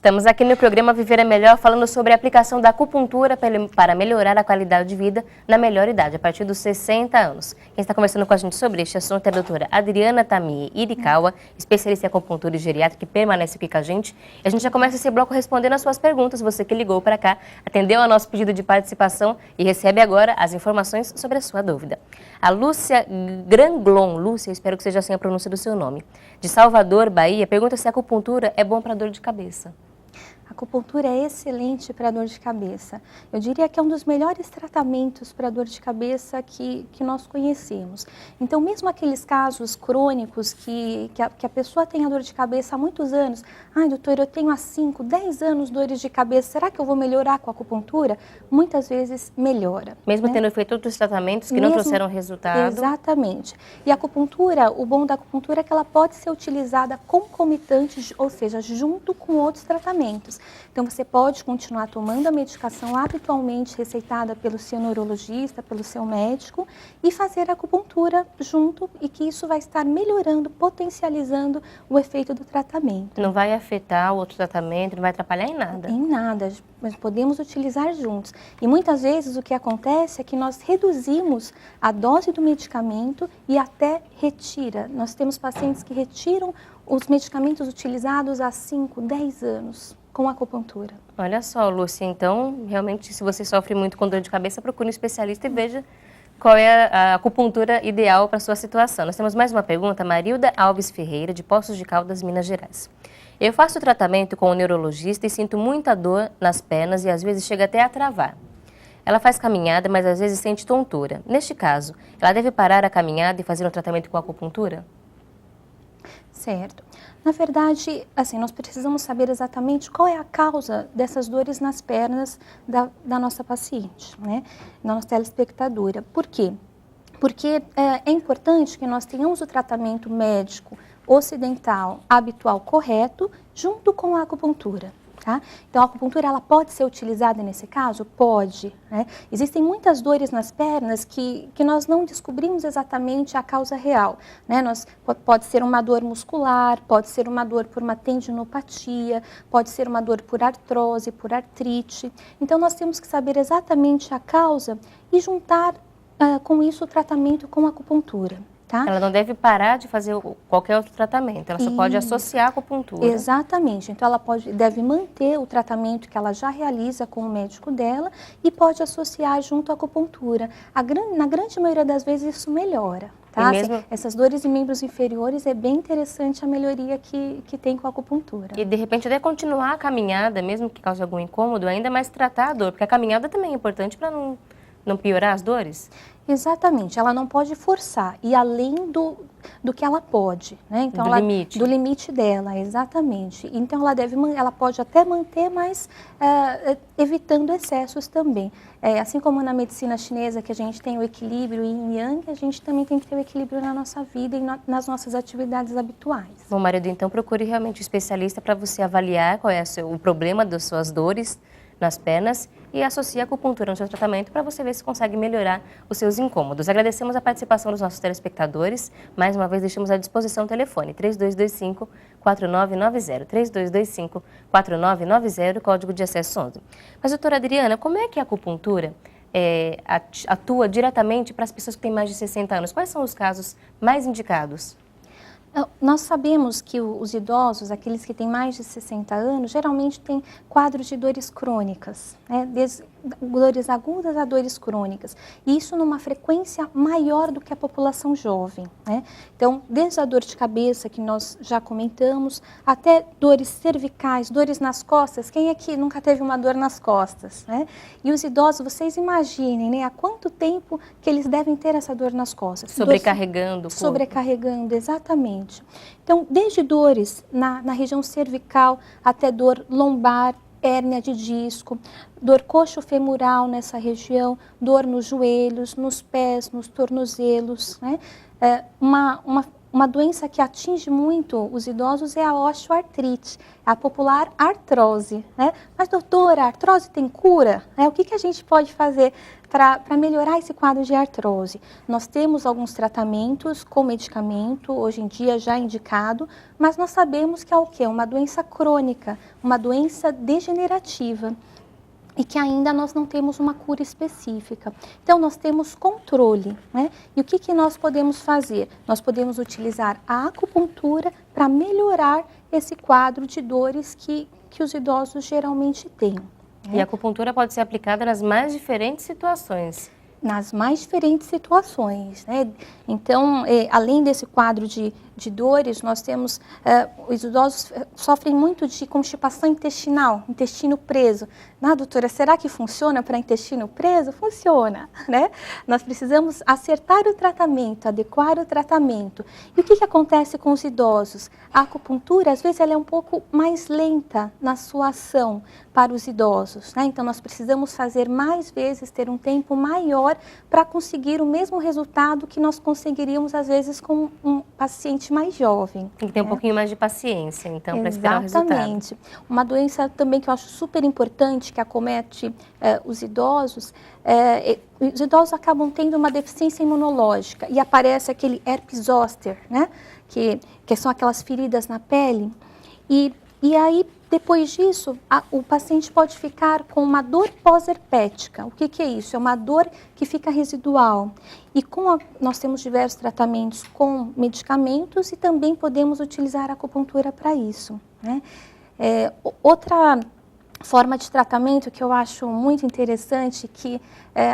Estamos aqui no programa Viver é Melhor, falando sobre a aplicação da acupuntura para melhorar a qualidade de vida na melhor idade, a partir dos 60 anos. Quem está conversando com a gente sobre este assunto é a doutora Adriana Tamie Irikawa, especialista em acupuntura e geriatra, que permanece aqui com a gente. E a gente já começa esse bloco respondendo as suas perguntas. Você que ligou para cá, atendeu ao nosso pedido de participação e recebe agora as informações sobre a sua dúvida. A Lúcia Granglon, Lúcia, eu espero que seja assim a pronúncia do seu nome, de Salvador, Bahia, pergunta se a acupuntura é bom para dor de cabeça. A acupuntura é excelente para dor de cabeça. Eu diria que é um dos melhores tratamentos para dor de cabeça que nós conhecemos. Então, mesmo aqueles casos crônicos que a pessoa tem a dor de cabeça há muitos anos, ai, doutor, eu tenho há 5, 10 anos dores de cabeça, será que eu vou melhorar com a acupuntura? Muitas vezes melhora. Mesmo tendo feito outros tratamentos que não trouxeram resultado? Exatamente. E a acupuntura, o bom da acupuntura é que ela pode ser utilizada concomitante, ou seja, junto com outros tratamentos. Então, você pode continuar tomando a medicação habitualmente receitada pelo seu neurologista, pelo seu médico, e fazer a acupuntura junto, e que isso vai estar melhorando, potencializando o efeito do tratamento. Não vai afetar o outro tratamento, não vai atrapalhar em nada? Em nada, mas podemos utilizar juntos. E muitas vezes o que acontece é que nós reduzimos a dose do medicamento e até retira. Nós temos pacientes que retiram os medicamentos utilizados há 5, 10 anos. Com a acupuntura. Olha só, Lúcia, então, realmente, se você sofre muito com dor de cabeça, procure um especialista e veja qual é a acupuntura ideal para a sua situação. Nós temos mais uma pergunta, Marilda Alves Ferreira, de Poços de Caldas, Minas Gerais. Eu faço tratamento com o neurologista e sinto muita dor nas pernas e às vezes chega até a travar. Ela faz caminhada, mas às vezes sente tontura. Neste caso, ela deve parar a caminhada e fazer um tratamento com acupuntura? Certo. Na verdade, assim, nós precisamos saber exatamente qual é a causa dessas dores nas pernas da nossa paciente, né? Da nossa telespectadora. Por quê? Porque é importante que nós tenhamos o tratamento médico ocidental habitual correto junto com a acupuntura. Tá? Então, a acupuntura ela pode ser utilizada nesse caso? Pode. Né? Existem muitas dores nas pernas que nós não descobrimos exatamente a causa real. Né? Pode ser uma dor muscular, pode ser uma dor por uma tendinopatia, pode ser uma dor por artrose, por artrite. Então, nós temos que saber exatamente a causa e juntar com isso o tratamento com a acupuntura. Tá? Ela não deve parar de fazer qualquer outro tratamento, ela só pode associar a acupuntura. Exatamente, então ela deve manter o tratamento que ela já realiza com o médico dela e pode associar junto à acupuntura. Na grande maioria das vezes isso melhora. Tá? Mesmo... Assim, essas dores em membros inferiores é bem interessante a melhoria que tem com a acupuntura. E de repente até continuar a caminhada, mesmo que cause algum incômodo, ainda mais tratar a dor, porque a caminhada também é importante para não piorar as dores? Exatamente, ela não pode forçar, e além do que ela pode, né? Então, do limite dela, exatamente. Então, ela pode até manter, mas evitando excessos também. Assim como na medicina chinesa, que a gente tem o equilíbrio yin e yang, a gente também tem que ter o equilíbrio na nossa vida e nas nossas atividades habituais. Bom, marido, então procure realmente um especialista para você avaliar qual é o problema das suas dores nas pernas e associe a acupuntura no seu tratamento para você ver se consegue melhorar os seus incômodos. Agradecemos a participação dos nossos telespectadores. Mais uma vez, deixamos à disposição o telefone 3225-4990, 3225-4990, código de acesso 11. Mas, doutora Adriana, como é que a acupuntura atua diretamente para as pessoas que têm mais de 60 anos? Quais são os casos mais indicados? Nós sabemos que os idosos, aqueles que têm mais de 60 anos, geralmente têm quadros de dores crônicas, né? Desde dores agudas a dores crônicas. E isso numa frequência maior do que a população jovem, né? Então, desde a dor de cabeça, que nós já comentamos, até dores cervicais, dores nas costas. Quem é que nunca teve uma dor nas costas, né? E os idosos, vocês imaginem, né? Há quanto tempo que eles devem ter essa dor nas costas? Sobrecarregando o corpo. Sobrecarregando, exatamente. Então, desde dores na região cervical até dor lombar, hérnia de disco, dor coxo-femoral nessa região, dor nos joelhos, nos pés, nos tornozelos, né? uma doença que atinge muito os idosos é a osteoartrite, a popular artrose, né? Mas, doutora, a artrose tem cura? O que a gente pode fazer para melhorar esse quadro de artrose? Nós temos alguns tratamentos com medicamento, hoje em dia já indicado, mas nós sabemos que é o quê? Uma doença crônica, uma doença degenerativa, e que ainda nós não temos uma cura específica. Então, nós temos controle, né? E o que nós podemos fazer? Nós podemos utilizar a acupuntura para melhorar esse quadro de dores que os idosos geralmente têm. E a acupuntura pode ser aplicada nas mais diferentes situações. Nas mais diferentes situações, né? Então, além desse quadro de dores, nós temos, os idosos sofrem muito de constipação intestinal, intestino preso. Doutora, será que funciona para intestino preso? Funciona, né? Nós precisamos acertar o tratamento, adequar o tratamento. E o que acontece com os idosos? A acupuntura, às vezes, ela é um pouco mais lenta na sua ação para os idosos, né? Então, nós precisamos fazer mais vezes, ter um tempo maior para conseguir o mesmo resultado que nós conseguiríamos, às vezes, com um paciente mais jovem. Tem que ter um pouquinho mais de paciência, então, para esperar o resultado. Exatamente. Uma doença também que eu acho super importante, que acomete os idosos acabam tendo uma deficiência imunológica e aparece aquele herpes zoster, né? Que são aquelas feridas na pele. E aí, depois disso, o paciente pode ficar com uma dor pós-herpética. O que é isso? É uma dor que fica residual. E nós temos diversos tratamentos com medicamentos e também podemos utilizar a acupuntura para isso, né? Outra forma de tratamento que eu acho muito interessante, que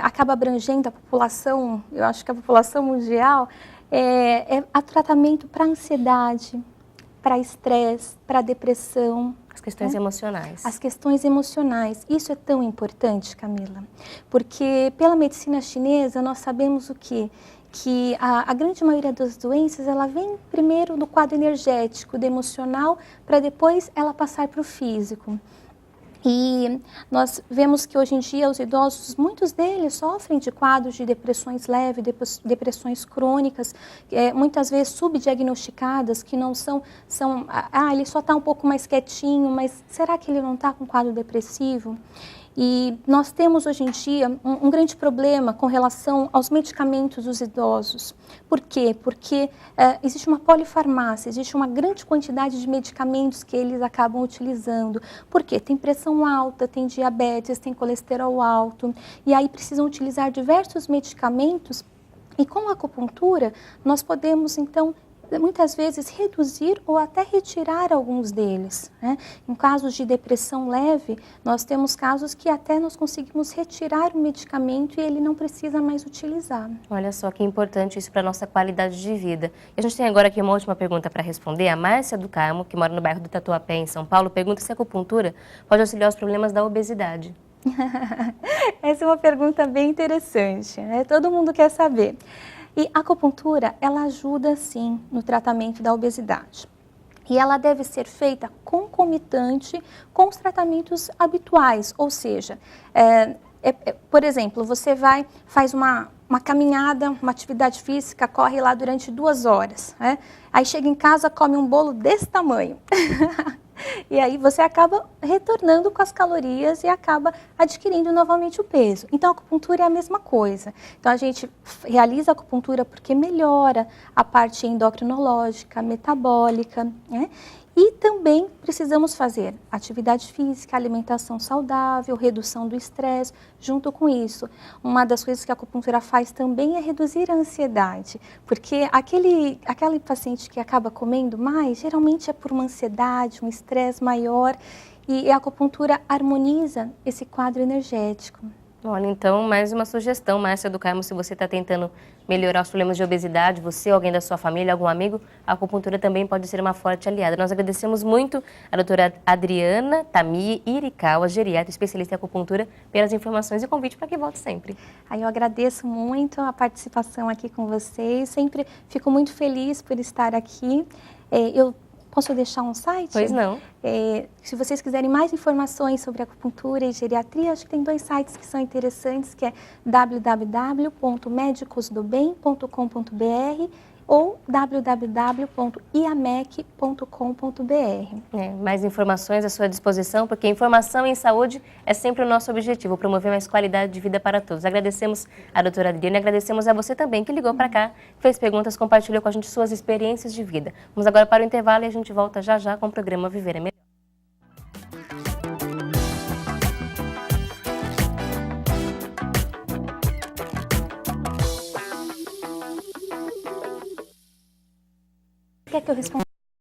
acaba abrangendo a população, eu acho que a população mundial, é o tratamento para ansiedade, para estresse, para depressão. As questões emocionais. As questões emocionais. Isso é tão importante, Camila, porque pela medicina chinesa nós sabemos o quê? Que a grande maioria das doenças, ela vem primeiro do quadro energético, do emocional, para depois ela passar para o físico. E nós vemos que hoje em dia os idosos, muitos deles sofrem de quadros de depressões leves, depressões crônicas, muitas vezes subdiagnosticadas, que não são, ele só está um pouco mais quietinho, mas será que ele não está com quadro depressivo? E nós temos hoje em dia um grande problema com relação aos medicamentos dos idosos. Por quê? Porque existe uma polifarmácia, existe uma grande quantidade de medicamentos que eles acabam utilizando. Por quê? Tem pressão alta, tem diabetes, tem colesterol alto, e aí precisam utilizar diversos medicamentos. E com a acupuntura, nós podemos, então, muitas vezes reduzir ou até retirar alguns deles, né? Em casos de depressão leve, nós temos casos que até nós conseguimos retirar o medicamento e ele não precisa mais utilizar. Olha só que importante isso para a nossa qualidade de vida. E a gente tem agora aqui uma última pergunta para responder. A Márcia do Carmo, que mora no bairro do Tatuapé, em São Paulo, pergunta se a acupuntura pode auxiliar os problemas da obesidade. Essa é uma pergunta bem interessante, né? Todo mundo quer saber. E a acupuntura, ela ajuda sim no tratamento da obesidade. E ela deve ser feita concomitante com os tratamentos habituais, ou seja, por exemplo, você faz uma caminhada, uma atividade física, corre lá durante 2 horas, né? Aí chega em casa, come um bolo desse tamanho. E aí você acaba retornando com as calorias e acaba adquirindo novamente o peso. Então a acupuntura é a mesma coisa. Então a gente realiza a acupuntura porque melhora a parte endocrinológica, metabólica, né? E também precisamos fazer atividade física, alimentação saudável, redução do estresse. Junto com isso, uma das coisas que a acupuntura faz também é reduzir a ansiedade, porque aquele paciente que acaba comendo mais, geralmente é por uma ansiedade, um estresse maior, e a acupuntura harmoniza esse quadro energético. Olha, então, mais uma sugestão, Márcia do Carmo, se você está tentando melhorar os problemas de obesidade, você, alguém da sua família, algum amigo, a acupuntura também pode ser uma forte aliada. Nós agradecemos muito a doutora Adriana Tamie Irikawa, geriatra, especialista em acupuntura, pelas informações e convite para que volte sempre. Aí eu agradeço muito a participação aqui com vocês, sempre fico muito feliz por estar aqui. Posso deixar um site? Pois não. Se vocês quiserem mais informações sobre acupuntura e geriatria, acho que tem 2 sites que são interessantes, que é www.medicosdobem.com.br ou www.iamec.com.br. Mais informações à sua disposição, porque informação em saúde é sempre o nosso objetivo, promover mais qualidade de vida para todos. Agradecemos a doutora Adriana e agradecemos a você também que ligou para cá, fez perguntas, compartilhou com a gente suas experiências de vida. Vamos agora para o intervalo e a gente volta já já com o programa Viver é Melhor. Quer que eu responda?